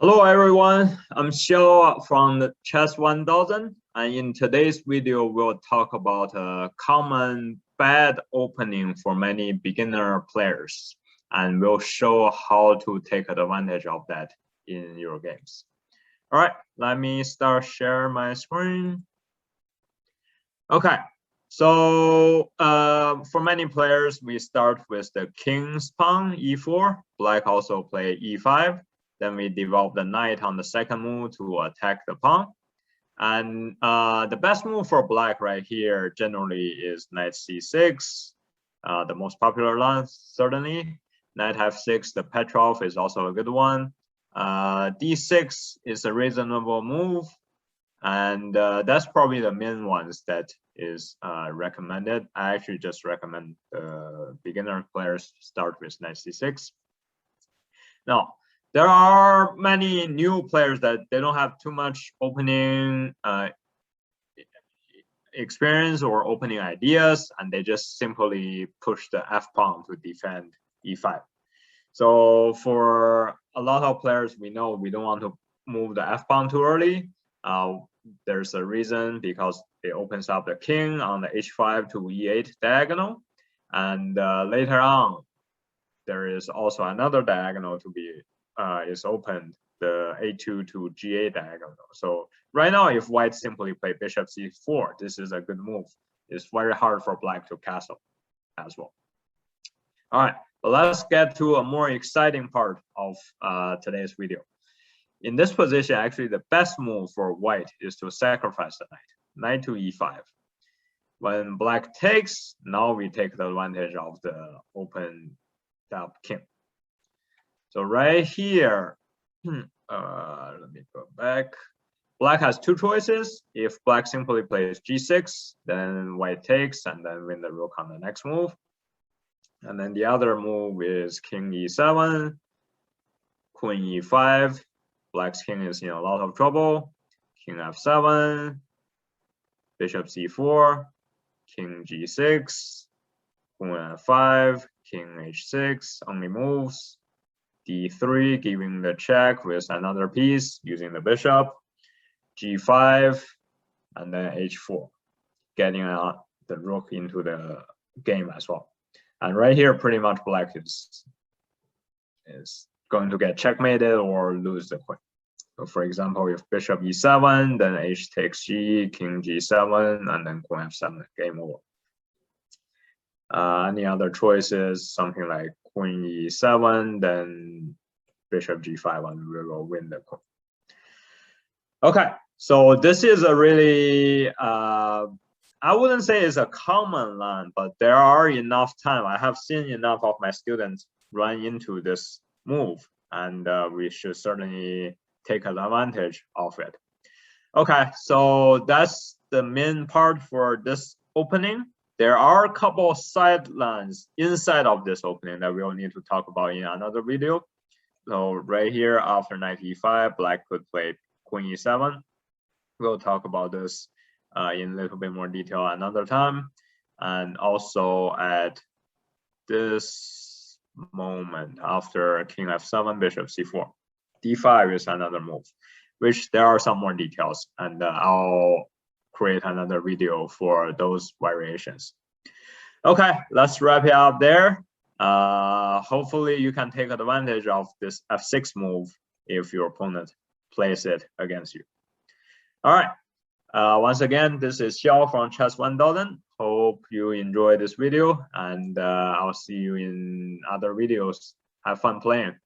Hello everyone, I'm Xiao from the Chess 1000, and in today's video we'll talk about a common bad opening for many beginner players, and we'll show how to take advantage of that in your games. All right, let me start share my screen. Okay, so for many players we start with the king's pawn e4. Black also play e5. Then we develop the knight on the second move to attack the pawn. And the best move for black right here generally is knight c6, the most popular line, certainly. Knight f6, the Petrov is also a good one. d6 is a reasonable move. And that's probably the main ones that is recommended. I actually just recommend beginner players start with knight c6. Now, there are many new players that they don't have too much opening experience or opening ideas, and they just simply push the f-pawn to defend e5. So for a lot of players, we know we don't want to move the f-pawn too early. There's a reason, because it opens up the king on the h5 to e8 diagonal, and later on, there is also another diagonal to be is opened, the a2 to g8 diagonal. So right now, if white simply play bishop c4, this is a good move. It's very hard for black to castle as well. All right, but let's get to a more exciting part of today's video. In this position, actually, the best move for white is to sacrifice the knight to e5. When black takes, now we take the advantage of the open up king. So right here, let me go back. Black has two choices. If black simply plays g6, then white takes and then win the rook on the next move. And then the other move is king e7, queen e5. Black's king is in a lot of trouble. King f7, bishop c4, king g6, queen f5, king h6, only moves. d3, giving the check with another piece using the bishop, g5, and then h4, getting the rook into the game as well. And right here, pretty much black is going to get checkmated or lose the queen. So for example, if bishop e7, then h takes g, king g7, and then queen f7, game over. Any other choices, something like queen e7, then bishop g5, and we will win the queen. Okay, so this is a really, I wouldn't say it's a common line, but there are enough time. I have seen enough of my students run into this move, and we should certainly take advantage of it. Okay, so that's the main part for this opening. There are a couple of sidelines inside of this opening that we'll need to talk about in another video. So right here, after knight e5, black could play queen e7. We'll talk about this in a little bit more detail another time. And also at this moment, after king f7, bishop c4, d5 is another move, which there are some more details, and I'll create another video for those variations. Okay, let's wrap it up there. Hopefully you can take advantage of this f6 move if your opponent plays it against you. All right, once again, this is Xiao from Chess 1000. Hope you enjoyed this video, and I'll see you in other videos. Have fun playing.